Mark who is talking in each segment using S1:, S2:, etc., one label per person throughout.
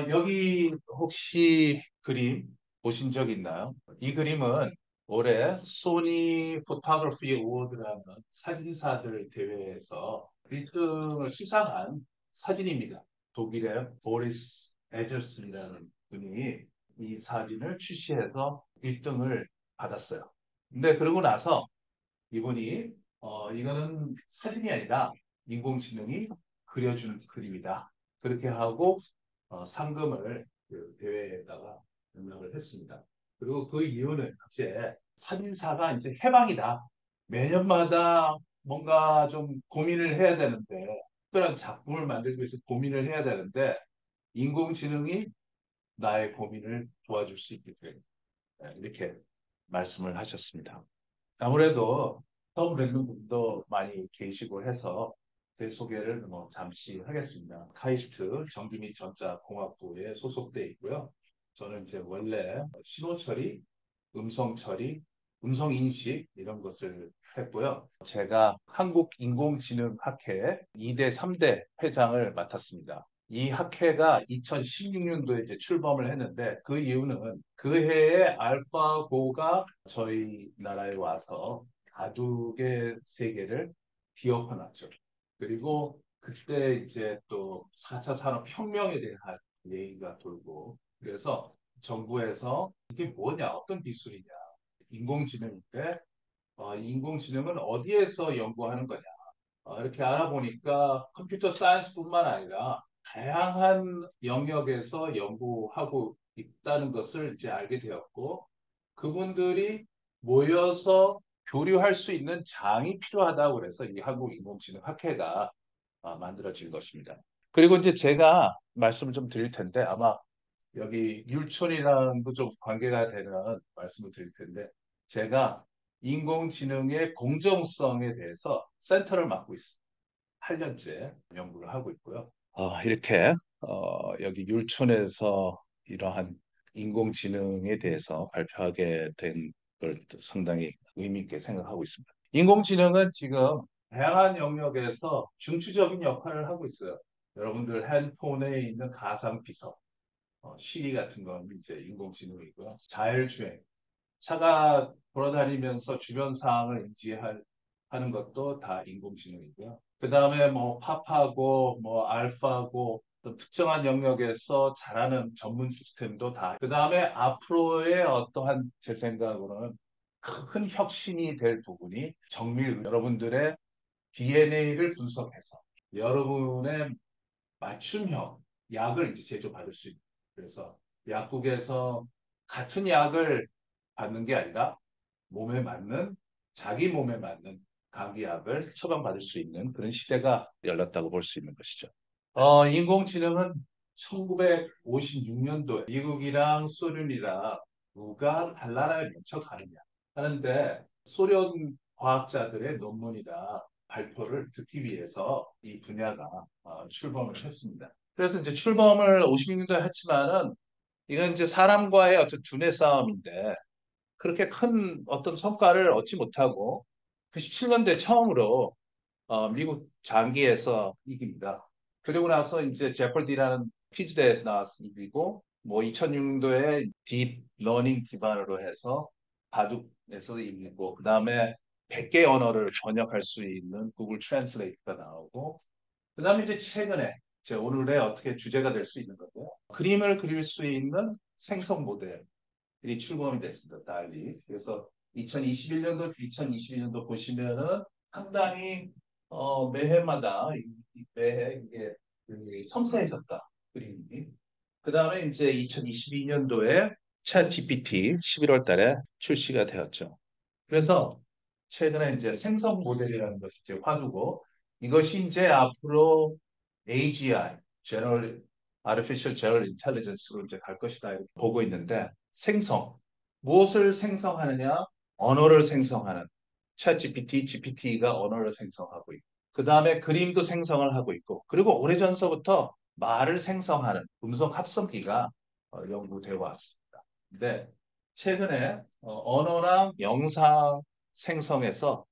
S1: 여기 혹시 그림 보신 적 있나요? 이 그림은 올해 소니 포토그래피 어워드라는 사진사들 대회에서 1등을 수상한 사진입니다. 독일의 보리스 에저슨이라는 분이 이 사진을 출시해서 1등을 받았어요. 근데 그러고 나서 이분이 이거는 사진이 아니라 인공지능이 그려준 그림이다. 그렇게 하고 상금을 그 대회에다가 등록을 했습니다. 그리고 그 이유는 이제 사진사가 이제 해방이다. 매년마다 뭔가 좀 고민을 해야 되는데, 특별한 작품을 만들기 위해서 고민을 해야 되는데, 인공지능이 나의 고민을 도와줄 수 있기 때문에 이렇게 말씀을 하셨습니다. 아무래도 처음 뵙는 분도 많이 계시고 해서 제 소개를 잠시 하겠습니다. 카이스트 전기 및 전자공학부에 소속돼 있고요. 저는 이제 원래 신호 처리, 음성 처리, 음성 인식 이런 것을 했고요. 제가 한국인공지능학회 2대, 3대 회장을 맡았습니다. 이 학회가 2016년도에 이제 출범을 했는데 그 이유는 그 해에 알파고가 저희 나라에 와서 바둑의 세계를 뒤엎어놨죠. 그리고 그때 이제 또 4차 산업혁명에 대한 얘기가 돌고 그래서 정부에서 이게 뭐냐, 어떤 기술이냐, 인공지능인데 인공지능은 어디에서 연구하는 거냐 이렇게 알아보니까 컴퓨터 사이언스뿐만 아니라 다양한 영역에서 연구하고 있다는 것을 이제 알게 되었고 그분들이 모여서 교류할 수 있는 장이 필요하다고 그래서 이 한국인공지능학회가 만들어진 것입니다. 그리고 이제 제가 말씀을 좀 드릴 텐데 아마 여기 율촌이랑도 좀 관계가 되는 말씀을 드릴 텐데 제가 인공지능의 공정성에 대해서 센터를 맡고 있습니다. 8년째 연구를 하고 있고요. 이렇게 여기 율촌에서 이러한 인공지능에 대해서 발표하게 된 걸 상당히 의미 있게 생각하고 있습니다. 인공지능은 지금 다양한 영역에서 중추적인 역할을 하고 있어요. 여러분들 핸드폰에 있는 가상 비서, 시리 같은 건 이제 인공지능이고요. 자율주행, 차가 돌아다니면서 주변 상황을 하는 것도 다 인공지능이고요. 그 다음에 뭐 팝하고 뭐 알파고 또 특정한 영역에서 잘하는 전문 시스템도 다. 그 다음에 앞으로의 어떠한 제 생각으로는 큰 혁신이 될 부분이 정밀 여러분들의 DNA를 분석해서 여러분의 맞춤형 약을 이제 제조받을 수 있는. 그래서 약국에서 같은 약을 받는 게 아니라 몸에 맞는 자기 몸에 맞는 감기약을 처방받을 수 있는 그런 시대가 열렸다고 볼 수 있는 것이죠. 인공지능은 1956년도에 미국이랑 소련이랑 누가 달나라에 먼저 가느냐 하는데 소련 과학자들의 논문이나 발표를 듣기 위해서 이 분야가 출범을 했습니다. 그래서 이제 출범을 56년도에 했지만은 이건 이제 사람과의 어떤 두뇌 싸움인데 그렇게 큰 어떤 성과를 얻지 못하고 97년도에 처음으로 미국 장기에서 이깁니다. 그리고 나서 이제 제퍼디라는 퀴즈 대회에서 나와서 이기고 뭐 2006년도에 딥 러닝 기반으로 해서 바둑에서 이기고 그다음에 100개 언어를 번역할 수 있는 구글 트랜슬레이트가 나오고 그다음에 이제 최근에 제 오늘의 어떻게 주제가 될 수 있는 거고요. 그림을 그릴 수 있는 생성 모델 이 출범이 됐습니다. 달리. 그래서 2021년도, 2022년도 보시면은 상당히 매해마다 매해 이게 섬세해졌다 그림이. 그 다음에 이제 2022년도에 챗 GPT 11월 달에 출시가 되었죠. 그래서 최근에 이제 생성 모델이라는 것이 이제 화두고 이것이 이제 앞으로 AGI, General Artificial General Intelligence로 이제 갈 것이다 이렇게 보고 있는데 생성 무엇을 생성하느냐? 언어를 생성하는 챗GPT, GPT가 언어를 생성하고 있고 그 다음에 그림도 생성을 하고 있고 그리고 오래전서부터 말을 생성하는 음성 합성기가 연구되어 왔습니다. 근데 최근에 언어랑 영상 생성에서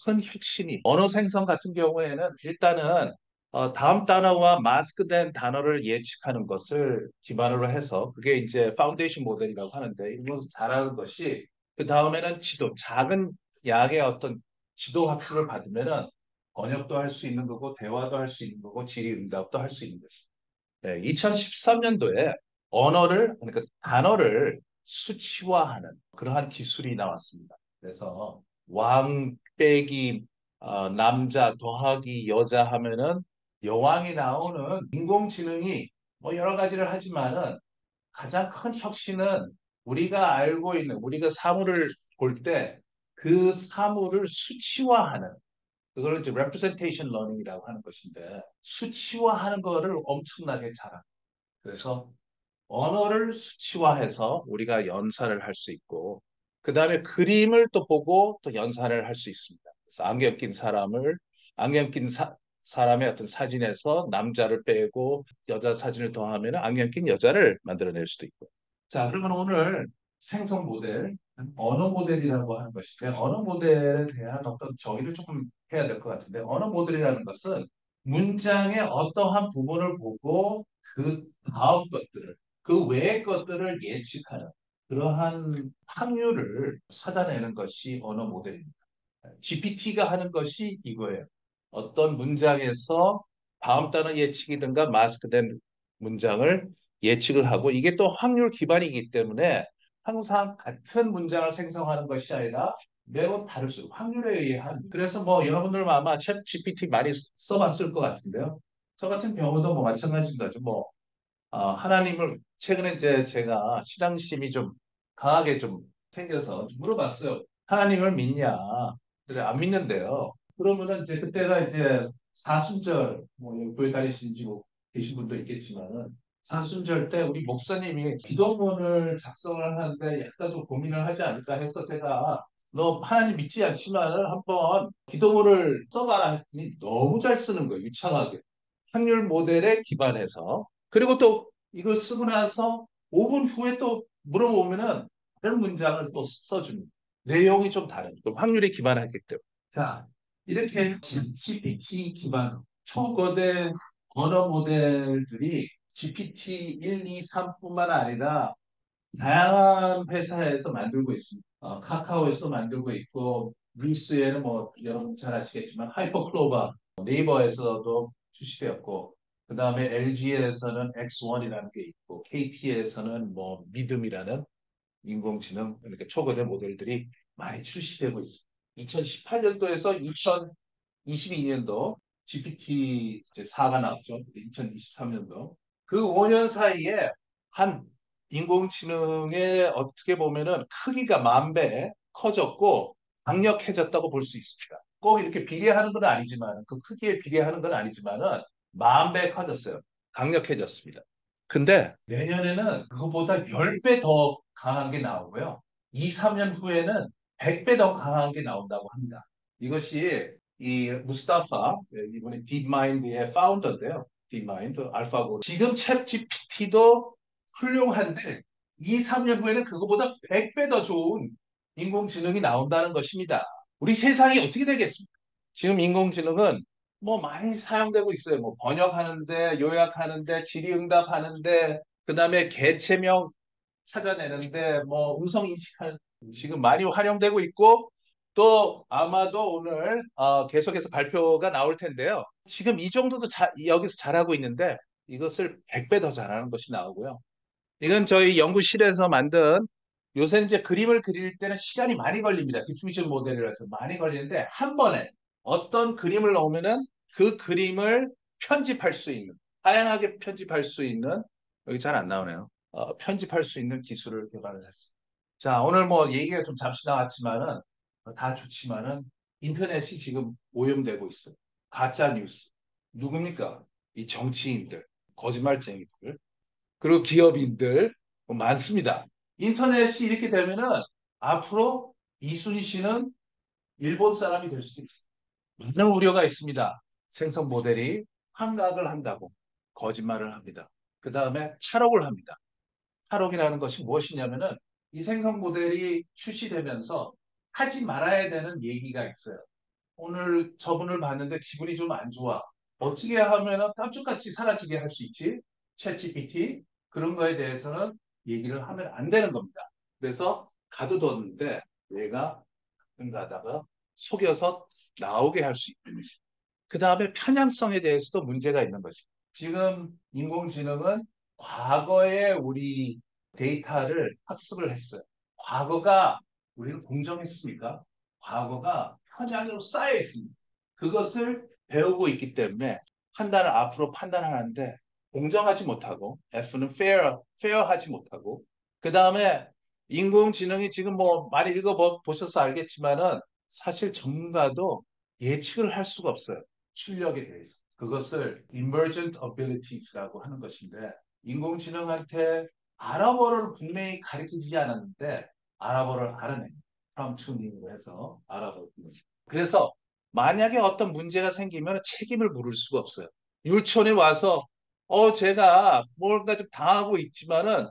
S1: 큰 혁신이 언어 생성 같은 경우에는 일단은 다음 단어와 마스크된 단어를 예측하는 것을 기반으로 해서 그게 이제 파운데이션 모델이라고 하는데 이걸 잘하는 것이 그 다음에는 지도, 작은 약의 어떤 지도 학습을 받으면은 번역도 할 수 있는 거고 대화도 할 수 있는 거고 질의응답도 할 수 있는 것이. 네, 2013년도에 언어를 그러니까 단어를 수치화하는 그러한 기술이 나왔습니다. 그래서 왕 빼기 남자 더하기 여자 하면은 여왕이 나오는 인공지능이 뭐 여러 가지를 하지만은 가장 큰 혁신은 우리가 알고 있는 우리가 사물을 볼 때 그 사물을 수치화하는 그걸 이제 representation learning이라고 하는 것인데 수치화하는 거를 엄청나게 잘합니다. 그래서 언어를 수치화해서 우리가 연산을 할 수 있고, 그 다음에 그림을 또 보고 또 연산을 할 수 있습니다. 그래서 안경 낀 사람의 어떤 사진에서 남자를 빼고 여자 사진을 더하면 안경 낀 여자를 만들어낼 수도 있고. 자, 그러면 오늘 생성 모델, 언어 모델이라고 하는 것인데, 언어 모델에 대한 어떤 정의를 조금 해야 될 것 같은데, 언어 모델이라는 것은 문장의 어떠한 부분을 보고 그 다음 것들을 그 외의 것들을 예측하는 그러한 확률을 찾아내는 것이 언어 모델입니다. GPT가 하는 것이 이거예요. 어떤 문장에서 다음 단어 예측이든가 마스크된 문장을 예측을 하고 이게 또 확률 기반이기 때문에 항상 같은 문장을 생성하는 것이 아니라 매우 다를 수 확률에 의한 그래서 뭐 여러분들 아마 챗 GPT 많이 써봤을 것 같은데요. 저 같은 경우도 뭐 마찬가지인 거죠. 뭐 하나님을 최근에 이제 제가 신앙심이 좀 강하게 좀 생겨서 물어봤어요. 하나님을 믿냐? 그래 안 믿는데요. 그러면은 이제 그때가 이제 사순절 뭐 여기 교회 다니신지 뭐 계신 분도 있겠지만은 사순절 때 우리 목사님이 기도문을 작성을 하는데 약간 좀 고민을 하지 않을까 해서 제가 너 하나님 믿지 않지만은 한번 기도문을 써봐라 했더니 너무 잘 쓰는 거예요. 유창하게. 확률 모델에 기반해서 그리고 또 이걸 쓰고 나서 5분 후에 또 물어보면은 다른 문장을 또 써줍니다. 내용이 좀 다른, 또 확률에 기반하기 때문에. 자, 이렇게 GPT 기반 초거대 언어 모델들이 GPT 1, 2, 3뿐만 아니라 다양한 회사에서 만들고 있습니다. 카카오에서 만들고 있고, 뉴스에는 뭐 여러분 잘 아시겠지만 하이퍼클로바 네이버에서도 출시되었고, 그 다음에 LG에서는 X1이라는 게 있고, KT에서는 뭐 미듬이라는 인공지능, 그러니까 초거대 모델들이 많이 출시되고 있습니다. 2018년도에서 2022년도 GPT 이제 4가 나왔죠. 2023년도. 그 5년 사이에 한 인공지능의 어떻게 보면은 크기가 만 배 커졌고 강력해졌다고 볼 수 있습니다. 꼭 이렇게 비례하는 건 아니지만 그 크기에 비례하는 건 아니지만은 만 배 커졌어요. 강력해졌습니다. 근데 내년에는 그거보다 10배 더 강한 게 나오고요. 2, 3년 후에는 100배 더 강한 게 나온다고 합니다. 이것이 이 무스타파 이번에 딥마인드의 파운더인데요. 딥마인드 알파고 지금 챗 GPT도 훌륭한데 2, 3년 후에는 그거보다 100배 더 좋은 인공지능이 나온다는 것입니다. 우리 세상이 어떻게 되겠습니까? 지금 인공지능은 뭐 많이 사용되고 있어요. 뭐 번역하는데, 요약하는데, 질의응답하는데, 그다음에 개체명 찾아내는데, 뭐 음성 인식하는 지금 많이 활용되고 있고, 또 아마도 오늘 계속해서 발표가 나올 텐데요. 지금 이 정도도 여기서 잘하고 있는데 이것을 100배 더 잘하는 것이 나오고요. 이건 저희 연구실에서 만든 요새는 이제 그림을 그릴 때는 시간이 많이 걸립니다. 디퓨전 모델이라서 많이 걸리는데 한 번에 어떤 그림을 넣으면은 그 그림을 편집할 수 있는 다양하게 편집할 수 있는 여기 잘 안 나오네요. 편집할 수 있는 기술을 개발을 했습니다. 자, 오늘 뭐 얘기가 좀 잠시 나왔지만은 다 좋지만은 인터넷이 지금 오염되고 있어요. 가짜 뉴스. 누굽니까? 이 정치인들, 거짓말쟁이들. 그리고 기업인들 뭐 많습니다. 인터넷이 이렇게 되면은 앞으로 이순희 씨는 일본 사람이 될 수도 있어요. 많은 우려가 있습니다. 생성 모델이 환각을 한다고 거짓말을 합니다. 그 다음에 탈옥을 합니다. 탈옥이라는 것이 무엇이냐면은 이 생성 모델이 출시되면서 하지 말아야 되는 얘기가 있어요. 오늘 저분을 봤는데 기분이 좀 안 좋아. 어떻게 하면은 깜짝같이 사라지게 할 수 있지? 챗GPT 그런 거에 대해서는 얘기를 하면 안 되는 겁니다. 그래서 가둬뒀는데 얘가 가끔 가다가 속여서 나오게 할 수 있는 것이. 그 다음에 편향성에 대해서도 문제가 있는 것이. 지금 인공지능은 과거에 우리 데이터를 학습을 했어요. 과거가 우리는 공정했습니까? 과거가 현장으로 쌓여 있습니다. 그것을 배우고 있기 때문에 판단을 앞으로 판단하는데 공정하지 못하고 F는 fair하지 못하고 그 다음에 인공지능이 지금 뭐 많이 읽어보셔서 알겠지만은 사실 전문가도 예측을 할 수가 없어요. 출력에 대해서. 그것을 emergent abilities라고 하는 것인데 인공지능한테 아랍어를 분명히 가르치지 않았는데 아랍어를 알아내요. 프롬프트 튜닝으로 해서 아랍어를. 그래서 만약에 어떤 문제가 생기면 책임을 물을 수가 없어요. 유치원에 와서 제가 뭔가 좀 당하고 있지만은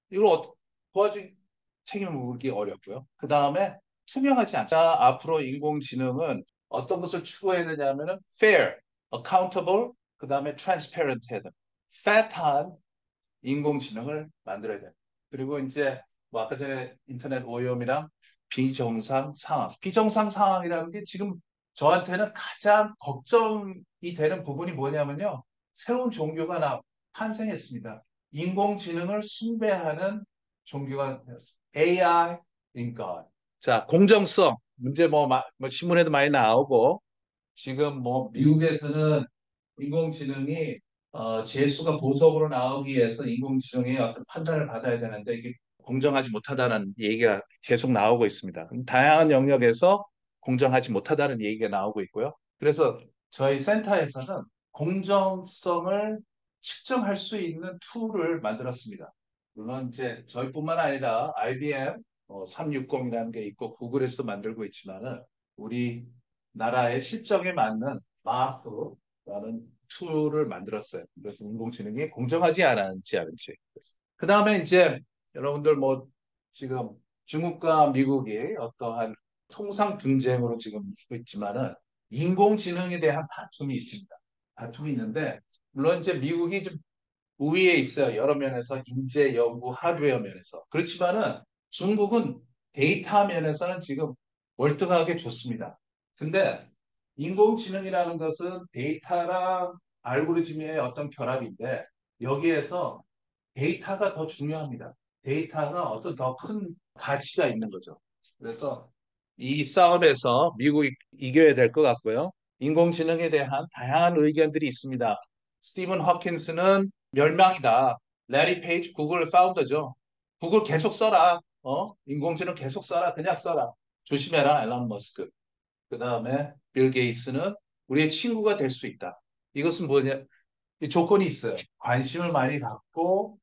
S1: 이걸 도와주 책임을 물기 어렵고요. 그 다음에 투명하지 않다. 앞으로 인공지능은 어떤 것을 추구해야 되냐면은 fair, accountable, 그 다음에 transparent 해야 됩니다. fat한 인공지능을 만들어야 돼요. 그리고 이제 뭐 아까 전에 인터넷 오염이랑 비정상 상황. 비정상 상황이라는 게 지금 저한테는 가장 걱정이 되는 부분이 뭐냐면요. 새로운 종교가 탄생했습니다. 인공지능을 숭배하는 종교가 되었습니다. AI in God. 자, 공정성. 문제 뭐 신문에도 많이 나오고 지금 뭐 미국에서는 인공지능이 재수가 보석으로 나오기 위해서 인공지능의 어떤 판단을 받아야 되는데 이게 공정하지 못하다는 얘기가 계속 나오고 있습니다. 다양한 영역에서 공정하지 못하다는 얘기가 나오고 있고요. 그래서 저희 센터에서는 공정성을 측정할 수 있는 툴을 만들었습니다. 물론 이제 저희뿐만 아니라 IBM 360이라는 게 있고 구글에서도 만들고 있지만은 우리 나라의 실정에 맞는 마스라는 툴을 만들었어요. 그래서 인공지능이 공정하지 않은지. 그 다음에 이제 여러분들 뭐 지금 중국과 미국이 어떠한 통상 분쟁으로 지금 있지만은 인공지능에 대한 다툼이 있습니다. 다툼이 있는데 물론 이제 미국이 좀 우위에 있어요. 여러 면에서 인재, 연구, 하드웨어 면에서. 그렇지만은 중국은 데이터 면에서는 지금 월등하게 좋습니다. 근데 인공지능이라는 것은 데이터랑 알고리즘의 어떤 결합인데 여기에서 데이터가 더 중요합니다. 데이터가 어떤 더 큰 가치가 있는 거죠. 그래서 이 싸움에서 미국이 이겨야 될 것 같고요. 인공지능에 대한 다양한 의견들이 있습니다. 스티븐 허킨스는 멸망이다. 레리 페이지 구글 파운더죠. 구글 계속 써라. 인공지능 계속 써라. 그냥 써라. 조심해라. 앨런 머스크. 그 다음에 빌 게이츠는 우리의 친구가 될 수 있다. 이것은 뭐냐? 이 조건이 있어요. 관심을 많이 갖고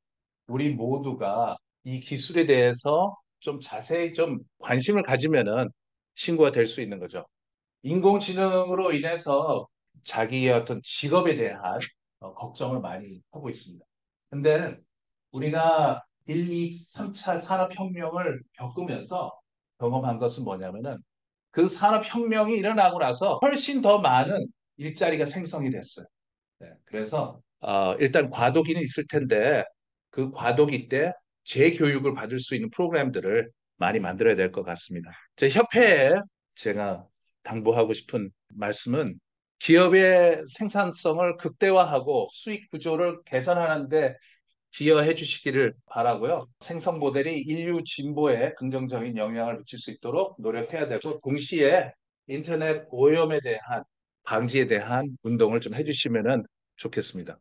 S1: 우리 모두가 이 기술에 대해서 좀 자세히 좀 관심을 가지면은 친구가 될 수 있는 거죠. 인공지능으로 인해서 자기의 어떤 직업에 대한 걱정을 많이 하고 있습니다. 근데 우리가 1, 2, 3차 산업혁명을 겪으면서 경험한 것은 뭐냐면은 그 산업혁명이 일어나고 나서 훨씬 더 많은 일자리가 생성이 됐어요. 네, 그래서 일단 과도기는 있을 텐데 그 과도기 때 재교육을 받을 수 있는 프로그램들을 많이 만들어야 될 것 같습니다. 제 협회에 제가 당부하고 싶은 말씀은 기업의 생산성을 극대화하고 수익 구조를 개선하는데 기여해 주시기를 바라고요. 생성 모델이 인류 진보에 긍정적인 영향을 미칠 수 있도록 노력해야 되고 동시에 인터넷 오염에 대한 방지에 대한 운동을 좀 해주시면 좋겠습니다.